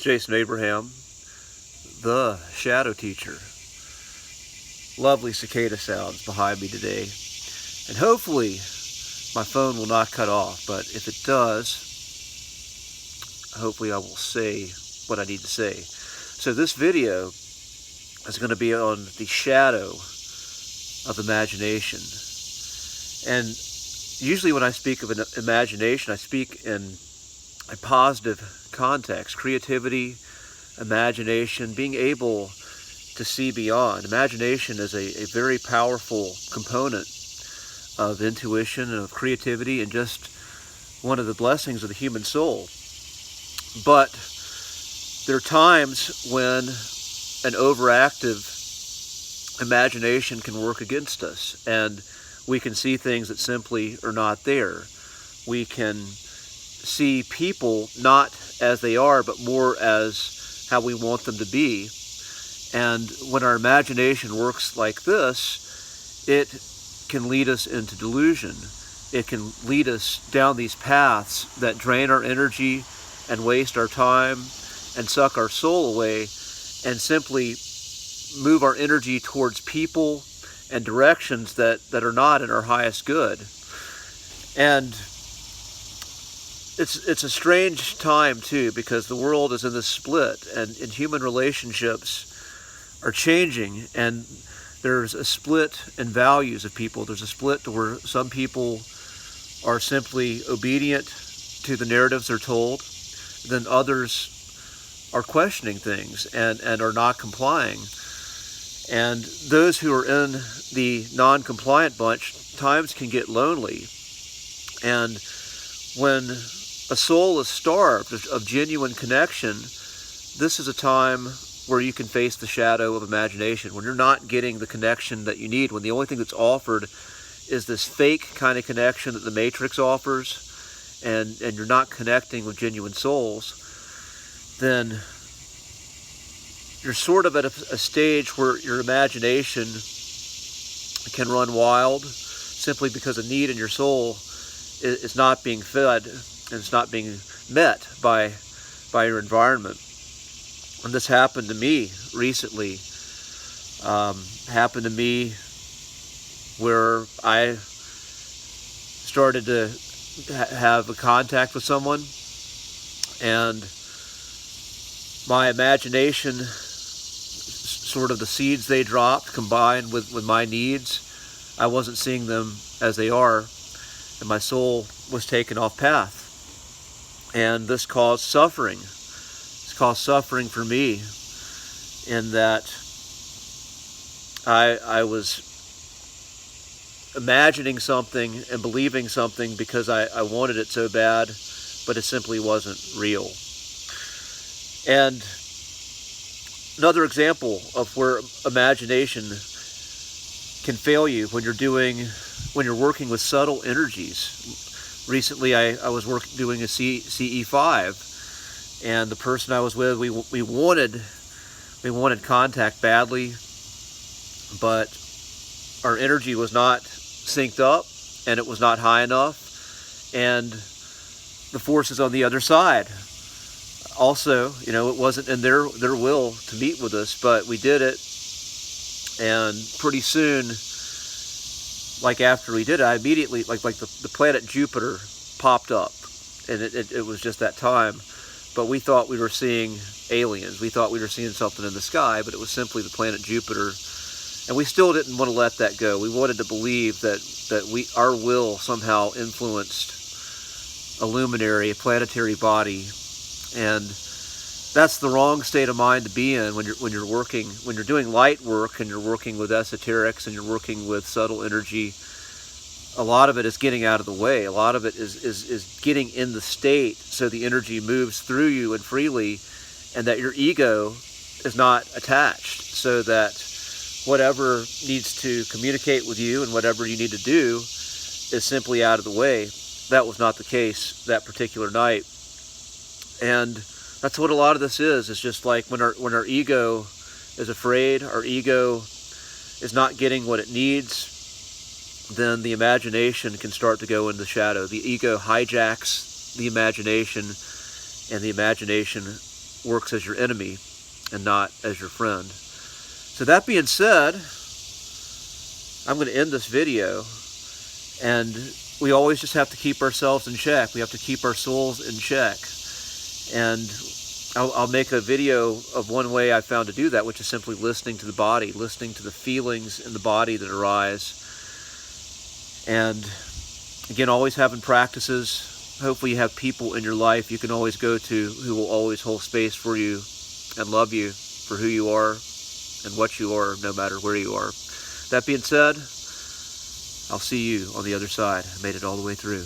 Jason Abraham, the Shadow Teacher. Lovely cicada sounds behind me today. And hopefully my phone will not cut off, but if it does, hopefully I will say what I need to say. So this video is going to be on the shadow of imagination. And usually when I speak of an imagination, I speak in a positive context. Creativity, imagination, being able to see beyond. Imagination is a very powerful component of intuition and of creativity, and just one of the blessings of the human soul. But there are times when an overactive imagination can work against us, and we can see things that simply are not there. We can see people not as they are, but more as how we want them to be. And when our imagination works like this, it can lead us into delusion. It can lead us down these paths that drain our energy and waste our time and suck our soul away, and simply move our energy towards people and directions that are not in our highest good. And it's a strange time too, because the world is in this split, and human relationships are changing, and there's a split in values of people. There's a split to where some people are simply obedient to the narratives they're told, then others are questioning things and are not complying. And those who are in the non-compliant bunch, times can get lonely. And when a soul is starved of genuine connection, this is a time where you can face the shadow of imagination. When you're not getting the connection that you need, when the only thing that's offered is this fake kind of connection that the Matrix offers, and you're not connecting with genuine souls, then you're sort of at a stage where your imagination can run wild simply because a need in your soul is not being fed, and it's not being met by your environment. And this happened to me recently. Happened to me where I started to have a contact with someone, and my imagination, sort of the seeds they dropped combined with my needs, I wasn't seeing them as they are, and my soul was taken off path. And this caused suffering. It's caused suffering for me, in that I was imagining something and believing something because I wanted it so bad, but it simply wasn't real. And another example of where imagination can fail you when you're working with subtle energies. Recently, I was doing a CE5, and the person I was with, we wanted contact badly, but our energy was not synced up, and it was not high enough, and the forces on the other side also, it wasn't in their will to meet with us, but we did it. And pretty soon, like after we did it, I immediately, like the planet Jupiter popped up, and it was just that time. But we thought we were seeing aliens. We thought we were seeing something in the sky, but it was simply the planet Jupiter. And we still didn't want to let that go. We wanted to believe that our will somehow influenced a luminary, a planetary body. And that's the wrong state of mind to be in when you're doing light work, and you're working with esoterics, and you're working with subtle energy. A lot of it is getting out of the way. A lot of it is getting in the state so the energy moves through you and freely, and that your ego is not attached, so that whatever needs to communicate with you and whatever you need to do is simply out of the way. That was not the case that particular night. And that's what a lot of this is. It's just like when our ego is afraid, our ego is not getting what it needs, then the imagination can start to go into the shadow. The ego hijacks the imagination, and the imagination works as your enemy and not as your friend. So that being said, I'm going to end this video, and we always just have to keep ourselves in check. We have to keep our souls in check. And I'll make a video of one way I found to do that, which is simply listening to the body, listening to the feelings in the body that arise. And again, always having practices. Hopefully you have people in your life you can always go to who will always hold space for you and love you for who you are and what you are, no matter where you are. That being said, I'll see you on the other side. I made it all the way through.